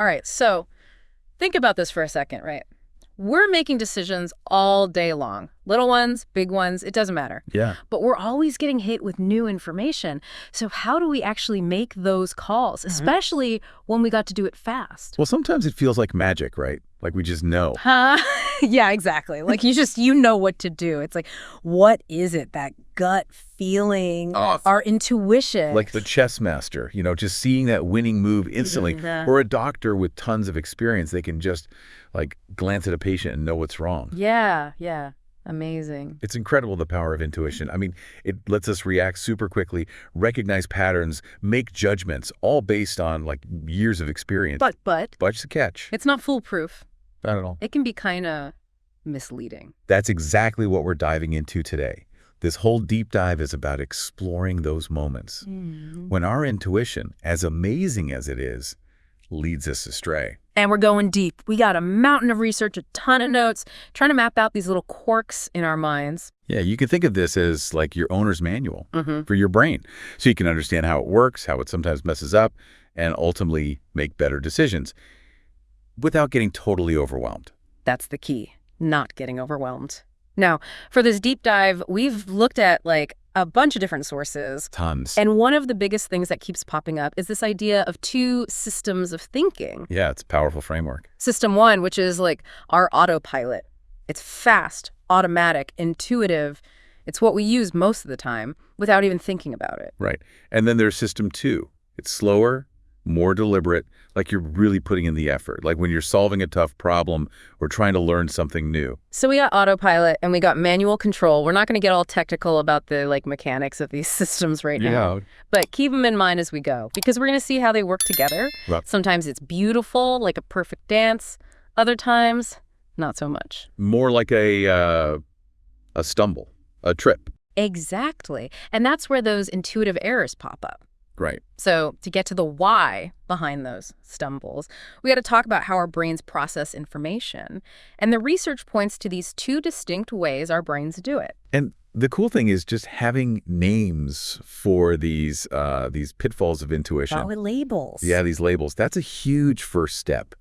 All right, so think about this for a second, right? We're making decisions all day long. Little ones, big ones, it doesn't matter. Yeah. But we're always getting hit with new information. So how do we actually make those calls, especially when we got to do it fast? Well, sometimes it feels like magic, right? Like we just know. Yeah, exactly. Like you know what to do. It's like, what is it? That gut feeling, our intuition. Like the chess master, just seeing that winning move instantly. Or a doctor with tons of experience, they can just like glance at a patient and know what's wrong. Yeah. Amazing. It's incredible, the power of intuition. I mean, it lets us react super quickly, recognize patterns, make judgments, all based on like years of experience. But But's the catch. it's not foolproof. Not at all. It can be kind of misleading. That's exactly what we're diving into today. This whole deep dive is about exploring those moments when our intuition, as amazing as it is, leads us astray. And we're going deep. We got a mountain of research, a ton of notes, trying to map out these little quirks in our minds. Yeah, you can think of this as like your owner's manual for your brain. So you can understand how it works, how it sometimes messes up, and ultimately make better decisions without getting totally overwhelmed. That's the key, not getting overwhelmed. Now, for this deep dive, we've looked at like a bunch of different sources. Tons. And one of the biggest things that keeps popping up is this idea of two systems of thinking. Yeah, it's a powerful framework. System one, which is like our autopilot. It's fast, automatic, intuitive. It's what we use most of the time without even thinking about it. Right. And then there's system two. It's slower, more deliberate, like you're really putting in the effort, like when you're solving a tough problem or trying to learn something new. So we got autopilot and we got manual control. We're not going to get all technical about the mechanics of these systems right now. But keep them in mind as we go, because we're going to see how they work together. Right. Sometimes it's beautiful, like a perfect dance. Other times, not so much. More like a stumble, a trip. Exactly. And that's where those intuitive errors pop up. Right. So to get to the why behind those stumbles, we got to talk about how our brains process information. And the research points to these two distinct ways our brains do it. And the cool thing is just having names for these pitfalls of intuition. With labels. Yeah, these labels. That's a huge first step.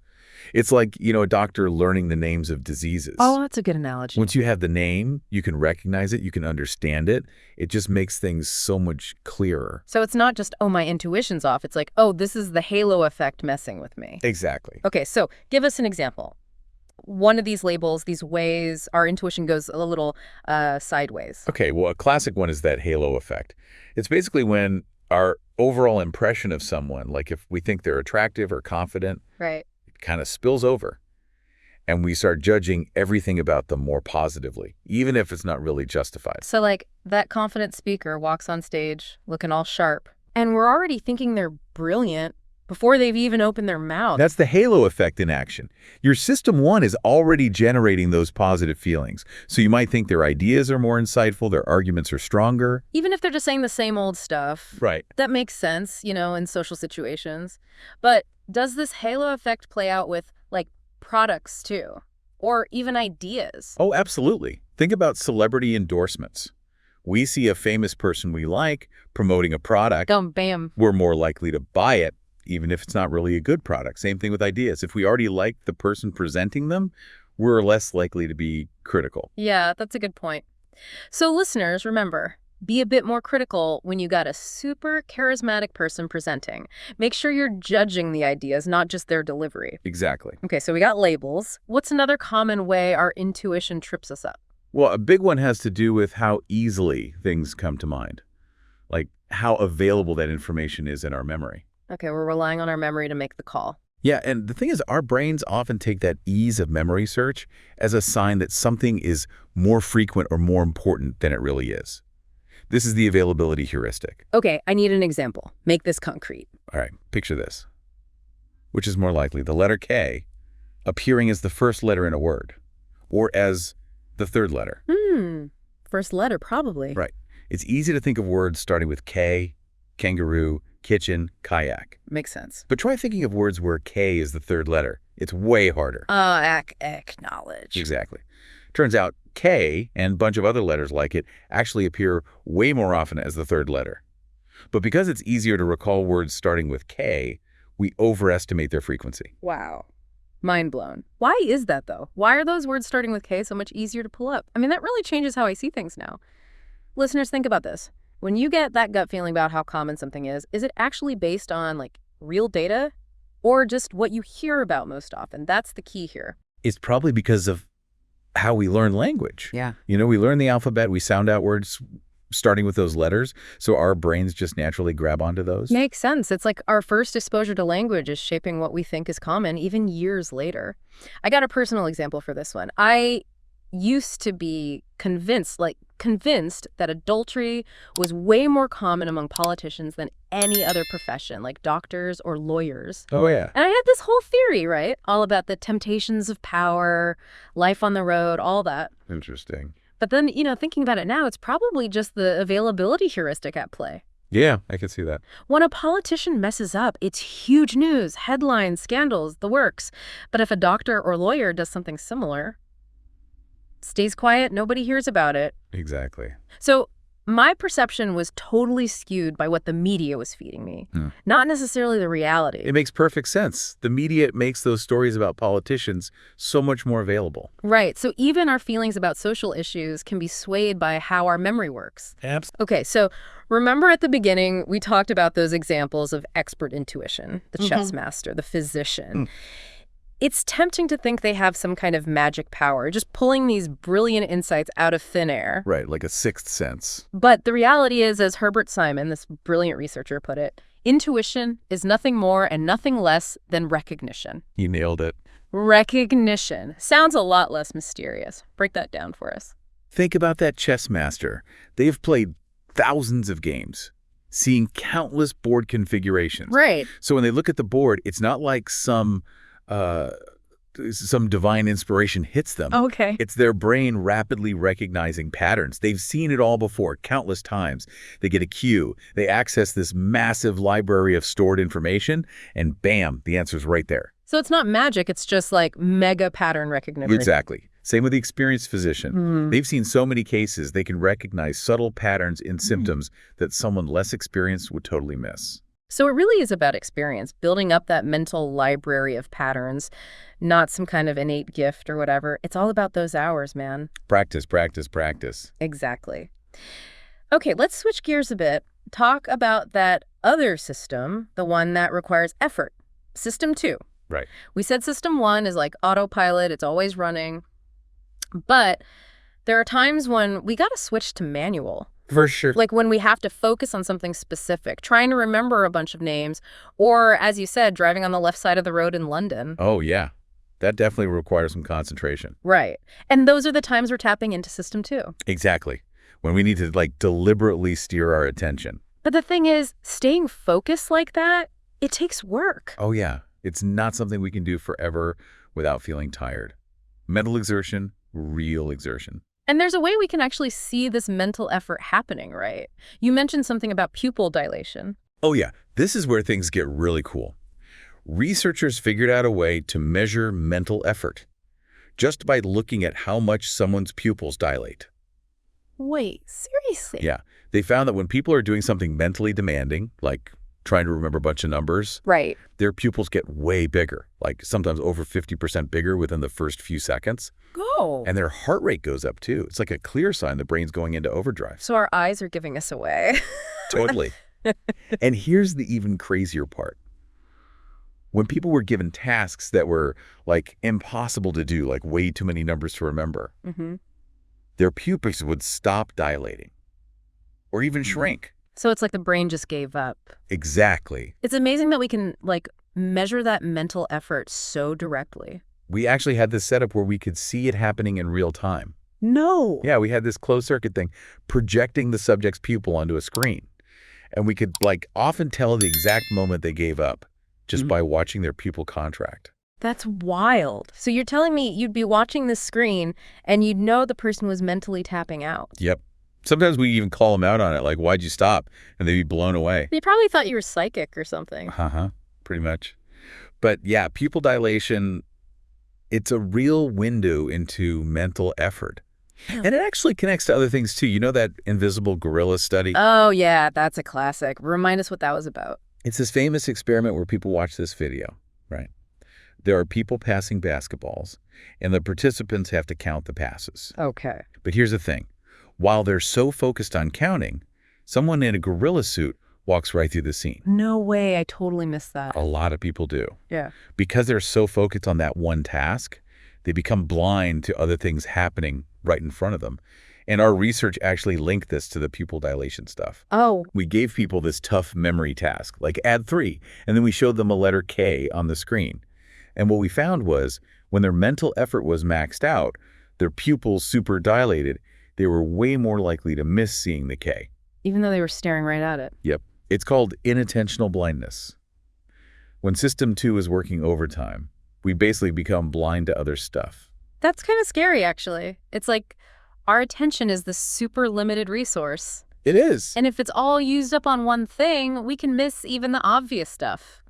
It's like, a doctor learning the names of diseases. Oh, that's a good analogy. Once you have the name, you can recognize it, you can understand it. It just makes things so much clearer. So it's not just, oh, my intuition's off. It's like, oh, this is the halo effect messing with me. Exactly. Okay, so give us an example. One of these labels, these ways our intuition goes a little sideways. Okay, well, a classic one is that halo effect. It's basically when our overall impression of someone, like if we think they're attractive or confident, Right. kind of spills over and we start judging everything about them more positively, even if it's not really justified. So like that confident speaker walks on stage looking all sharp and we're already thinking they're brilliant before they've even opened their mouth. That's the halo effect in action. Your system one is already generating those positive feelings. So you might think their ideas are more insightful, their arguments are stronger. Even if they're just saying the same old stuff. Right. That makes sense, in social situations. But does this halo effect play out with, products, too? Or even ideas? Oh, absolutely. Think about celebrity endorsements. We see a famous person we like promoting a product. Bam. We're more likely to buy it, even if it's not really a good product. Same thing with ideas. If we already like the person presenting them, we're less likely to be critical. Yeah, that's a good point. So listeners, remember, be a bit more critical when you got a super charismatic person presenting. Make sure you're judging the ideas, not just their delivery. Exactly. Okay, so we got labels. What's another common way our intuition trips us up? Well, a big one has to do with how easily things come to mind, like how available that information is in our memory. Okay, we're relying on our memory to make the call. Yeah, and the thing is, our brains often take that ease of memory search as a sign that something is more frequent or more important than it really is. This is the availability heuristic. Okay, I need an example. Make this concrete. All right, picture this. Which is more likely, the letter K appearing as the first letter in a word, or as the third letter? First letter, probably. Right. It's easy to think of words starting with K, kangaroo, kitchen, kayak. Makes sense. But try thinking of words where K is the third letter. It's way harder. Acknowledge. Exactly. Turns out K and a bunch of other letters like it actually appear way more often as the third letter. But because it's easier to recall words starting with K, we overestimate their frequency. Wow. Mind blown. Why is that, though? Why are those words starting with K so much easier to pull up? I mean, that really changes how I see things now. Listeners, think about this. When you get that gut feeling about how common something is it actually based on, like, real data or just what you hear about most often? That's the key here. It's probably because of how we learn language. Yeah. You know, we learn the alphabet, we sound out words starting with those letters, so our brains just naturally grab onto those. Makes sense. It's like our first exposure to language is shaping what we think is common, even years later. I got a personal example for this one. I used to be convinced that adultery was way more common among politicians than any other profession, like doctors or lawyers. Oh, yeah. And I had this whole theory, right? All about the temptations of power, life on the road, all that. Interesting. But then, thinking about it now, it's probably just the availability heuristic at play. Yeah, I can see that. When a politician messes up, it's huge news, headlines, scandals, the works. But if a doctor or lawyer does something similar, stays quiet, nobody hears about it. Exactly. So my perception was totally skewed by what the media was feeding me, not necessarily the reality. It makes perfect sense. The media makes those stories about politicians so much more available. Right. So even our feelings about social issues can be swayed by how our memory works. Absolutely. Okay, so remember at the beginning, we talked about those examples of expert intuition, the chess master, the physician. It's tempting to think they have some kind of magic power, just pulling these brilliant insights out of thin air. Right, like a sixth sense. But the reality is, as Herbert Simon, this brilliant researcher, put it, intuition is nothing more and nothing less than recognition. You nailed it. Recognition. Sounds a lot less mysterious. Break that down for us. Think about that chess master. They've played thousands of games, seeing countless board configurations. Right. So when they look at the board, it's not like some divine inspiration hits them. Okay. It's their brain rapidly recognizing patterns. They've seen it all before, countless times. They get a cue. They access this massive library of stored information, and bam, the answer's right there. So it's not magic, it's just like mega pattern recognition. Exactly. Same with the experienced physician. They've seen so many cases, they can recognize subtle patterns in symptoms that someone less experienced would totally miss. So it really is about experience, building up that mental library of patterns, not some kind of innate gift or whatever. It's all about those hours, man. Practice, practice, practice. Exactly. Okay, let's switch gears a bit. Talk about that other system, the one that requires effort. System 2. Right. We said system 1 is like autopilot, it's always running. But there are times when we got to switch to manual. For sure. Like when we have to focus on something specific, trying to remember a bunch of names, or, as you said, driving on the left side of the road in London. Oh, yeah. That definitely requires some concentration. Right. And those are the times we're tapping into system 2. Exactly. When we need to, like, deliberately steer our attention. But the thing is, staying focused like that, it takes work. Oh, yeah. It's not something we can do forever without feeling tired. Mental exertion, real exertion. And there's a way we can actually see this mental effort happening, right? You mentioned something about pupil dilation. Oh, yeah. This is where things get really cool. Researchers figured out a way to measure mental effort just by looking at how much someone's pupils dilate. Wait, seriously? Yeah. They found that when people are doing something mentally demanding, like trying to remember a bunch of numbers, Right. their pupils get way bigger, like sometimes over 50% bigger within the first few seconds. Oh. And their heart rate goes up, too. It's like a clear sign the brain's going into overdrive. So our eyes are giving us away. Totally. And here's the even crazier part. When people were given tasks that were, like, impossible to do, like way too many numbers to remember, their pupils would stop dilating or even shrink. So it's like the brain just gave up. Exactly. It's amazing that we can, like, measure that mental effort so directly. We actually had this setup where we could see it happening in real time. No. Yeah, we had this closed circuit thing projecting the subject's pupil onto a screen. And we could, like, often tell the exact moment they gave up just by watching their pupil contract. That's wild. So you're telling me you'd be watching this screen and you'd know the person was mentally tapping out. Yep. Sometimes we even call them out on it, like, why'd you stop? And they'd be blown away. They probably thought you were psychic or something. Pretty much. But yeah, pupil dilation, it's a real window into mental effort. And it actually connects to other things, too. You know that invisible gorilla study? Oh, yeah, that's a classic. Remind us what that was about. It's this famous experiment where people watch this video, right? There are people passing basketballs, and the participants have to count the passes. Okay. But here's the thing. While they're so focused on counting, someone in a gorilla suit walks right through the scene. No way. I totally missed that. A lot of people do. Yeah. Because they're so focused on that one task, they become blind to other things happening right in front of them. And our research actually linked this to the pupil dilation stuff. Oh. We gave people this tough memory task, like add 3, and then we showed them a letter K on the screen. And what we found was when their mental effort was maxed out, their pupils super dilated, they were way more likely to miss seeing the K. Even though they were staring right at it. Yep. It's called inattentional blindness. When System 2 is working overtime, we basically become blind to other stuff. That's kind of scary, actually. It's like our attention is this super limited resource. It is. And if it's all used up on one thing, we can miss even the obvious stuff.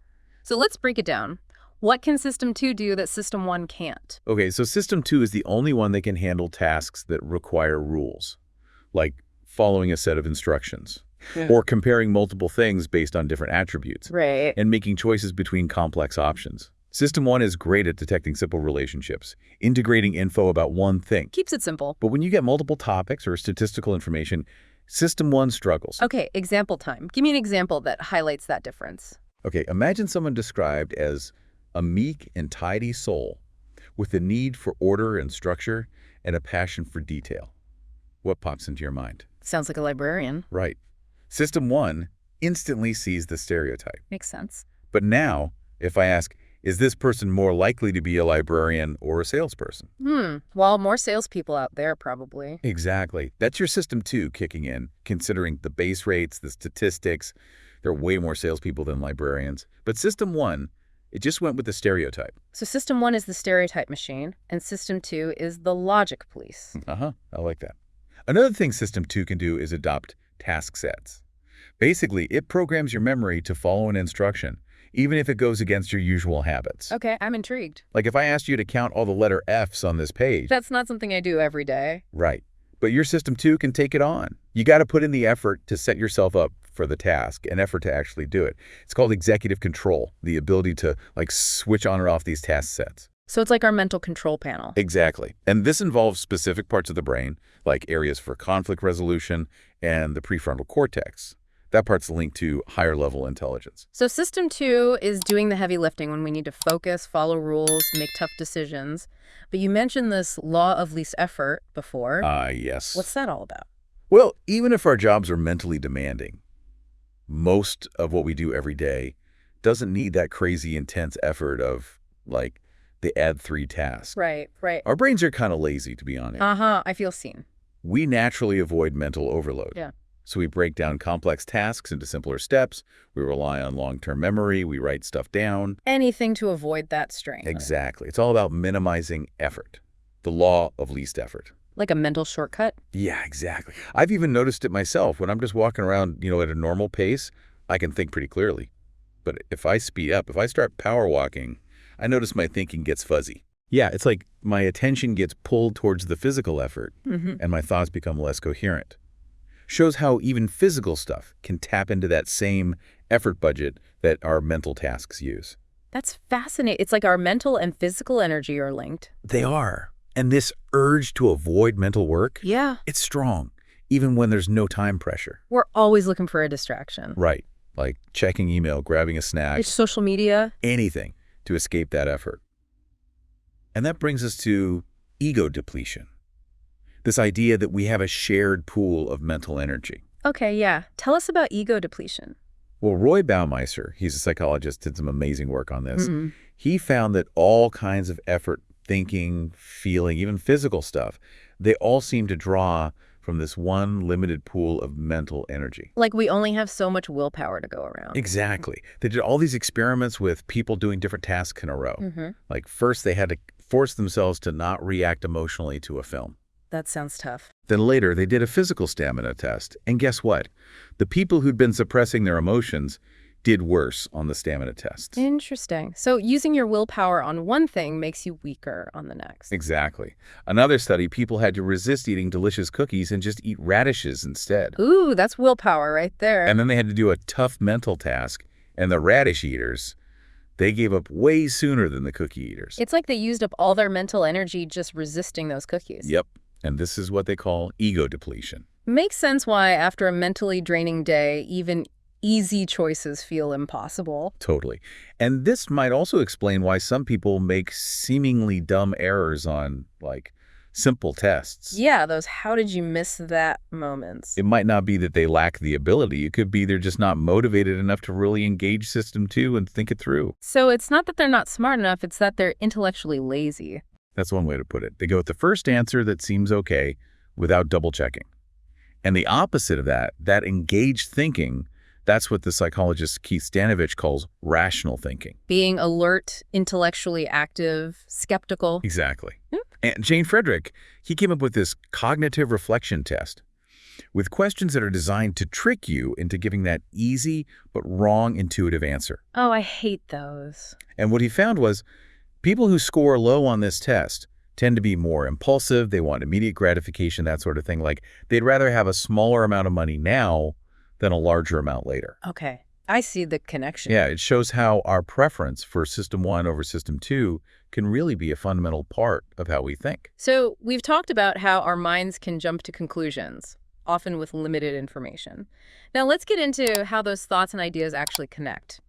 So let's break it down. What can System 2 do that System 1 can't? Okay, so System 2 is the only one that can handle tasks that require rules, like following a set of instructions, or comparing multiple things based on different attributes, Right. and making choices between complex options. System 1 is great at detecting simple relationships, integrating info about one thing. Keeps it simple. But when you get multiple topics or statistical information, System 1 struggles. Okay, example time. Give me an example that highlights that difference. Okay, imagine someone described as a meek and tidy soul with a need for order and structure and a passion for detail. What pops into your mind? Sounds like a librarian. Right. System 1 instantly sees the stereotype. Makes sense. But now, if I ask, is this person more likely to be a librarian or a salesperson? Well, more salespeople out there, probably. Exactly. That's your System 2 kicking in, considering the base rates, the statistics. There are way more salespeople than librarians. But System 1, it just went with the stereotype. So System 1 is the stereotype machine, and System 2 is the logic police. I like that. Another thing System 2 can do is adopt task sets. Basically, it programs your memory to follow an instruction, even if it goes against your usual habits. Okay, I'm intrigued. Like if I asked you to count all the letter F's on this page. That's not something I do every day. Right. But your System 2 can take it on. You got to put in the effort to set yourself up for the task, an effort to actually do it. It's called executive control, the ability to switch on or off these task sets. So it's like our mental control panel. Exactly. And this involves specific parts of the brain, like areas for conflict resolution and the prefrontal cortex. That part's linked to higher level intelligence. So System 2 is doing the heavy lifting when we need to focus, follow rules, make tough decisions. But you mentioned this law of least effort before. Yes. What's that all about? Well, even if our jobs are mentally demanding, most of what we do every day doesn't need that crazy intense effort of, the add 3 tasks. Right. Our brains are kind of lazy, to be honest. I feel seen. We naturally avoid mental overload. Yeah. So we break down complex tasks into simpler steps. We rely on long-term memory. We write stuff down. Anything to avoid that strain. Exactly. It's all about minimizing effort. The law of least effort. Like a mental shortcut? Yeah, exactly. I've even noticed it myself. When I'm just walking around, at a normal pace, I can think pretty clearly. But if I speed up, if I start power walking, I notice my thinking gets fuzzy. Yeah, it's like my attention gets pulled towards the physical effort, and my thoughts become less coherent. Shows how even physical stuff can tap into that same effort budget that our mental tasks use. That's fascinating. It's like our mental and physical energy are linked. They are. And this urge to avoid mental work, Yeah. it's strong, even when there's no time pressure. We're always looking for a distraction. Right. Like checking email, grabbing a snack, It's social media. anything to escape that effort. And that brings us to ego depletion. This idea that we have a shared pool of mental energy. Okay, yeah. Tell us about ego depletion. Well, Roy Baumeister, he's a psychologist, did some amazing work on this. Mm-hmm. He found that all kinds of effort, thinking, feeling, even physical stuff, they all seem to draw from this one limited pool of mental energy. Like we only have so much willpower to go around. Exactly. They did all these experiments with people doing different tasks in a row. Mm-hmm. Like first they had to force themselves to not react emotionally to a film. That sounds tough. Then later they did a physical stamina test. And guess what? The people who'd been suppressing their emotions did worse on the stamina tests. Interesting. So using your willpower on one thing makes you weaker on the next. Exactly. Another study, people had to resist eating delicious cookies and just eat radishes instead. Ooh, that's willpower right there. And then they had to do a tough mental task, And the radish eaters, they gave up way sooner than the cookie eaters. It's like they used up all their mental energy just resisting those cookies. Yep. And this is what they call ego depletion. Makes sense why, after a mentally draining day, even easy choices feel impossible. Totally. And this might also explain why some people make seemingly dumb errors on, like, simple tests. Yeah, those how did you miss that moments. It might not be that they lack the ability. It could be they're just not motivated enough to really engage System 2 and think it through. So it's not that they're not smart enough, it's that they're intellectually lazy. That's one way to put it. They go with the first answer that seems okay without double-checking. And the opposite of that engaged thinking, that's what the psychologist Keith Stanovich calls rational thinking. Being alert, intellectually active, skeptical. Exactly. And Jane Frederick, he came up with this cognitive reflection test with questions that are designed to trick you into giving that easy but wrong intuitive answer. Oh, I hate those. And what he found was people who score low on this test tend to be more impulsive, they want immediate gratification, that sort of thing. Like, they'd rather have a smaller amount of money now than a larger amount later. Okay, I see the connection. Yeah, it shows how our preference for System 1 over System 2 can really be a fundamental part of how we think. So we've talked about how our minds can jump to conclusions, often with limited information. Now let's get into how those thoughts and ideas actually connect.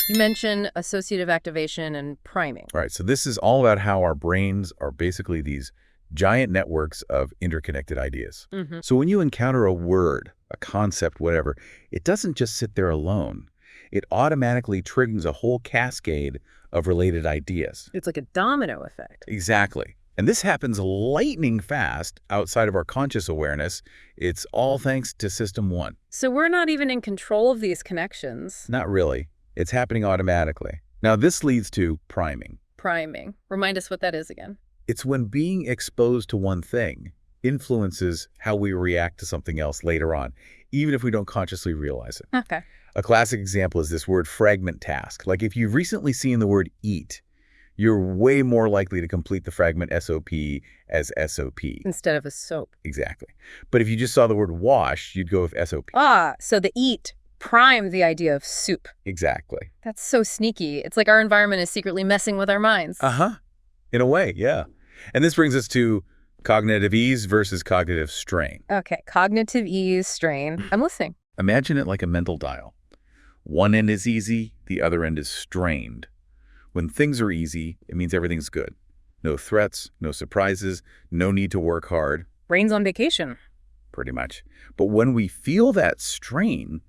You mentioned associative activation and priming. Right, so this is all about how our brains are basically these giant networks of interconnected ideas. So when you encounter a word, a concept, whatever, it doesn't just sit there alone. It automatically triggers a whole cascade of related ideas. It's like a domino effect. Exactly. And this happens lightning fast outside of our conscious awareness. It's all thanks to System 1. So we're not even in control of these connections. Not really. It's happening automatically. Now, this leads to priming. Priming. Remind us what that is again. It's when being exposed to one thing influences how we react to something else later on, even if we don't consciously realize it. Okay. A classic example is this word fragment task. Like, if you've recently seen the word eat, you're way more likely to complete the fragment SOP as SOP. Instead of a soap. Exactly. But if you just saw the word wash, you'd go with SOP. Ah, so the eat prime the idea of soup. Exactly. That's so sneaky. It's like our environment is secretly messing with our minds. In a way, yeah. And this brings us to cognitive ease versus cognitive strain. Okay, cognitive ease, strain. I'm listening. Imagine it like a mental dial. One end is easy, the other end is strained. When things are easy, it means everything's good. No threats, no surprises, no need to work hard. Brain's on vacation. Pretty much. But when we feel that strain,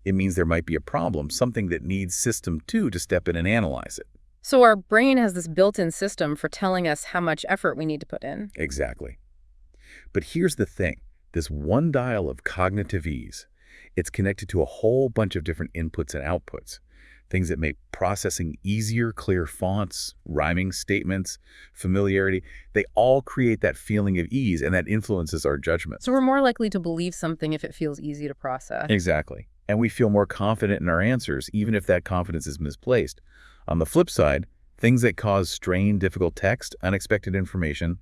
it means there might be a problem, something that needs System 2 to step in and analyze it. So our brain has this built-in system for telling us how much effort we need to put in. Exactly. But here's the thing. This one dial of cognitive ease, it's connected to a whole bunch of different inputs and outputs. Things that make processing easier, clear fonts, rhyming statements, familiarity. They all create that feeling of ease, and that influences our judgment. So we're more likely to believe something if it feels easy to process. Exactly. And we feel more confident in our answers, even if that confidence is misplaced. On the flip side, things that cause strain, difficult text, unexpected information,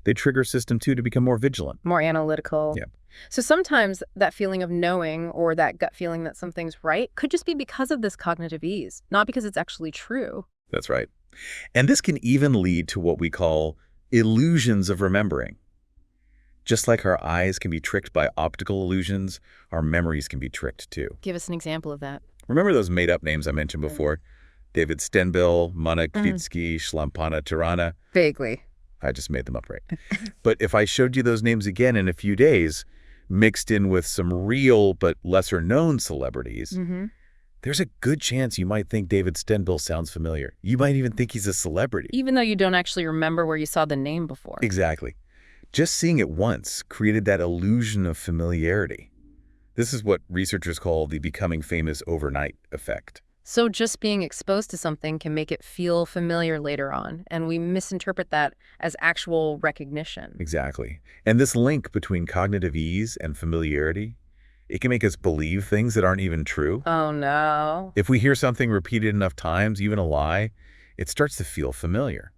they trigger System 2 to become more vigilant. More analytical. Yeah. So sometimes that feeling of knowing or that gut feeling that something's right could just be because of this cognitive ease, not because it's actually true. That's right. And this can even lead to what we call illusions of remembering. Just like our eyes can be tricked by optical illusions, our memories can be tricked too. Give us an example of that. Remember those made-up names I mentioned before? David Stenbill, Mana Kvitsky, Schlampana Tirana? Vaguely. I just made them up, right? But if I showed you those names again in a few days, mixed in with some real but lesser-known celebrities, there's a good chance you might think David Stenbill sounds familiar. You might even think he's a celebrity. Even though you don't actually remember where you saw the name before. Exactly. Just seeing it once created that illusion of familiarity. This is what researchers call the becoming famous overnight effect. So just being exposed to something can make it feel familiar later on, and we misinterpret that as actual recognition. Exactly. And this link between cognitive ease and familiarity, it can make us believe things that aren't even true. Oh, no. If we hear something repeated enough times, even a lie, it starts to feel familiar.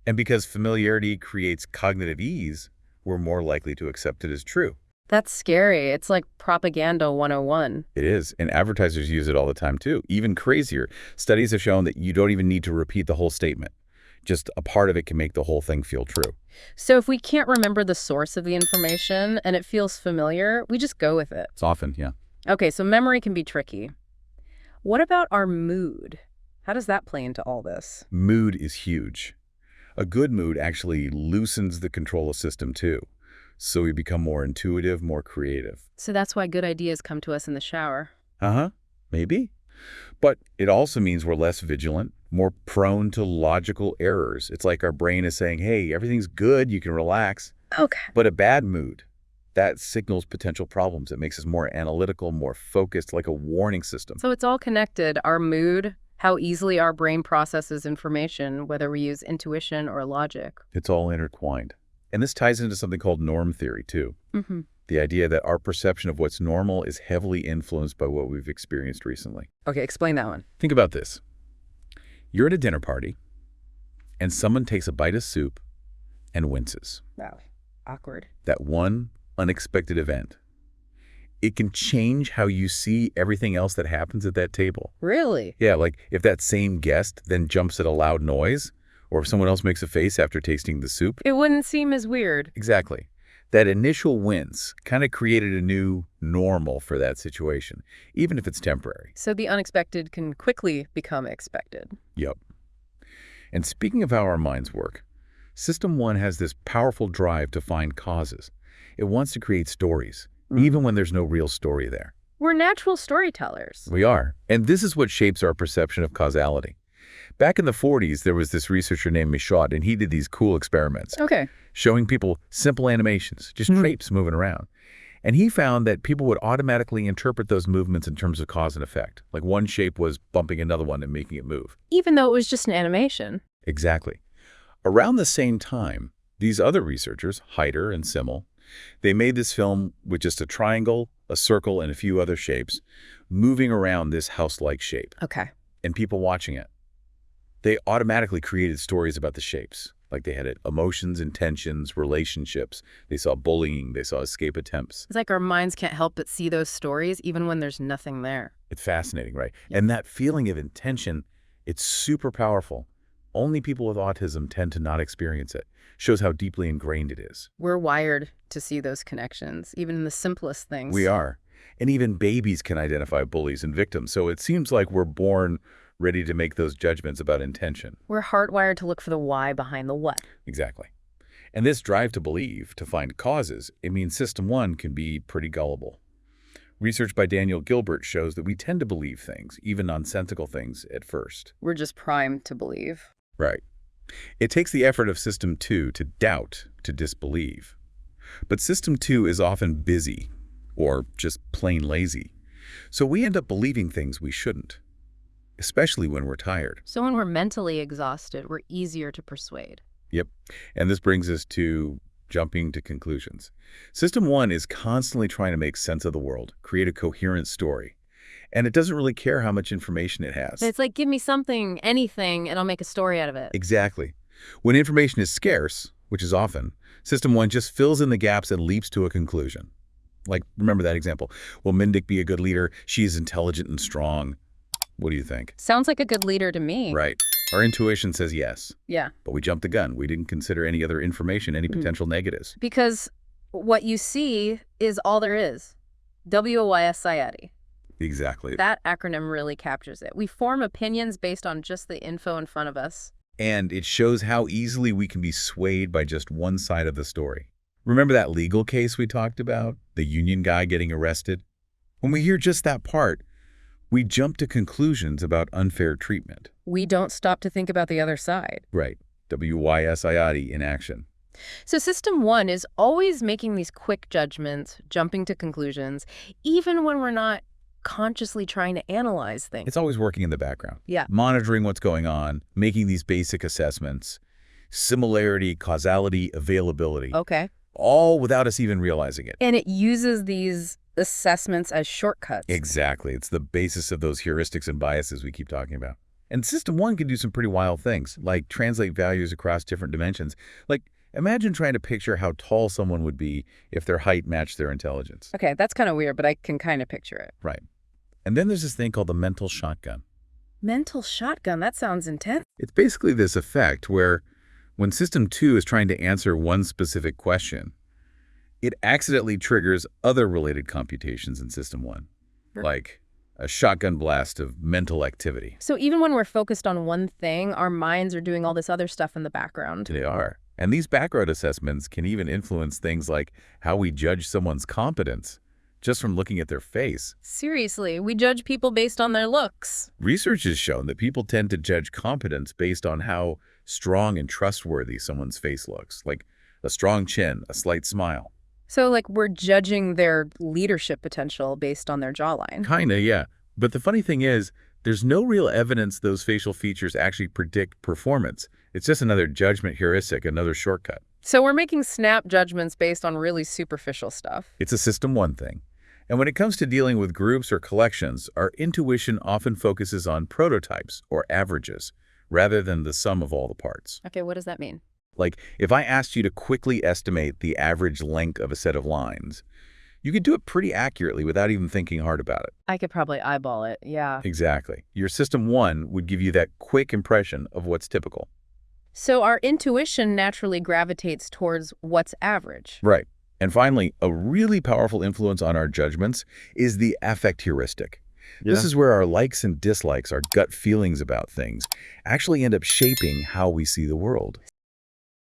And because familiarity creates cognitive ease, we're more likely to accept it as true. That's scary. It's like propaganda 101. It is, and advertisers use it all the time too. Even crazier, studies have shown that you don't even need to repeat the whole statement. Just a part of it can make the whole thing feel true. So if we can't remember the source of the information and it feels familiar, we just go with it. It's often, yeah. Okay, so memory can be tricky. What about our mood? How does that play into all this? Mood is huge. A good mood actually loosens the control system too. So we become more intuitive, more creative. So that's why good ideas come to us in the shower. Uh-huh, maybe. But it also means we're less vigilant, more prone to logical errors. It's like our brain is saying, hey, everything's good, you can relax. Okay. But a bad mood, that signals potential problems. It makes us more analytical, more focused, like a warning system. So it's all connected. Our mood, how easily our brain processes information, whether we use intuition or logic. It's all intertwined. And this ties into something called norm theory, too. Mm-hmm. The idea that our perception of what's normal is heavily influenced by what we've experienced recently. Okay, explain that one. Think about this. You're at a dinner party, and someone takes a bite of soup and winces. Wow, awkward. That one unexpected event. It can change how you see everything else that happens at that table. Really? Yeah, like if that same guest then jumps at a loud noise, or if someone else makes a face after tasting the soup. It wouldn't seem as weird. Exactly. That initial wince kind of created a new normal for that situation, even if it's temporary. So the unexpected can quickly become expected. Yep. And speaking of how our minds work, System 1 has this powerful drive to find causes. It wants to create stories, even when there's no real story there. We're natural storytellers. We are. And this is what shapes our perception of causality. Back in the 40s, there was this researcher named Michaud, and he did these cool experiments. Okay. Showing people simple animations, just shapes moving around. And he found that people would automatically interpret those movements in terms of cause and effect. Like one shape was bumping another one and making it move. Even though it was just an animation. Exactly. Around the same time, these other researchers, Heider and Simmel, they made this film with just a triangle, a circle, and a few other shapes, moving around this house-like shape. Okay. And people watching it. They automatically created stories about the shapes. Like they had emotions, intentions, relationships. They saw bullying. They saw escape attempts. It's like our minds can't help but see those stories even when there's nothing there. It's fascinating, right? And that feeling of intention, it's super powerful. Only people with autism tend to not experience it. Shows how deeply ingrained it is. We're wired to see those connections, even in the simplest things. We are. And even babies can identify bullies and victims. So it seems like we're born ready to make those judgments about intention. We're hardwired to look for the why behind the what. Exactly. And this drive to believe, to find causes, it means System 1 can be pretty gullible. Research by Daniel Gilbert shows that we tend to believe things, even nonsensical things, at first. We're just primed to believe. Right. It takes the effort of System 2 to doubt, to disbelieve. But System 2 is often busy, or just plain lazy. So we end up believing things we shouldn't. Especially when we're tired. So when we're mentally exhausted, we're easier to persuade. Yep. And this brings us to jumping to conclusions. System 1 is constantly trying to make sense of the world, create a coherent story. And it doesn't really care how much information it has. It's like, give me something, anything, and I'll make a story out of it. Exactly. When information is scarce, which is often, System 1 just fills in the gaps and leaps to a conclusion. Like, remember that example. Will Mindic be a good leader? She is intelligent and strong. What do you think? Sounds like a good leader to me. Right. Our intuition says yes. Yeah. But we jumped the gun. We didn't consider any other information, any potential negatives. Because what you see is all there is. WYSIAD. Exactly. That acronym really captures it. We form opinions based on just the info in front of us. And it shows how easily we can be swayed by just one side of the story. Remember that legal case we talked about? The union guy getting arrested? When we hear just that part, we jump to conclusions about unfair treatment. We don't stop to think about the other side. Right. WYSIAD in action. So System 1 is always making these quick judgments, jumping to conclusions, even when we're not consciously trying to analyze things. It's always working in the background. Yeah. Monitoring what's going on, making these basic assessments, similarity, causality, availability. Okay. All without us even realizing it. And it uses these assessments as shortcuts. Exactly. It's the basis of those heuristics and biases we keep talking about. And System 1 can do some pretty wild things, like translate values across different dimensions. Like Imagine trying to picture how tall someone would be if their height matched their intelligence. Okay, that's kind of weird, but I can kind of picture it. Right. And then there's this thing called the mental shotgun. Mental shotgun, that sounds intense. It's basically this effect where when System 2 is trying to answer one specific question, it accidentally triggers other related computations in System 1, like a shotgun blast of mental activity. So even when we're focused on one thing, our minds are doing all this other stuff in the background. They are. And these background assessments can even influence things like how we judge someone's competence just from looking at their face. Seriously, we judge people based on their looks. Research has shown that people tend to judge competence based on how strong and trustworthy someone's face looks, like a strong chin, a slight smile. So, like, we're judging their leadership potential based on their jawline. Kinda, yeah. But the funny thing is, there's no real evidence those facial features actually predict performance. It's just another judgment heuristic, another shortcut. So we're making snap judgments based on really superficial stuff. It's a System 1 thing. And when it comes to dealing with groups or collections, our intuition often focuses on prototypes or averages, rather than the sum of all the parts. Okay, what does that mean? Like, if I asked you to quickly estimate the average length of a set of lines, you could do it pretty accurately without even thinking hard about it. I could probably eyeball it, yeah. Exactly. Your System 1 would give you that quick impression of what's typical. So our intuition naturally gravitates towards what's average. Right. And finally, a really powerful influence on our judgments is the affect heuristic. This is where our likes and dislikes, our gut feelings about things, actually end up shaping how we see the world.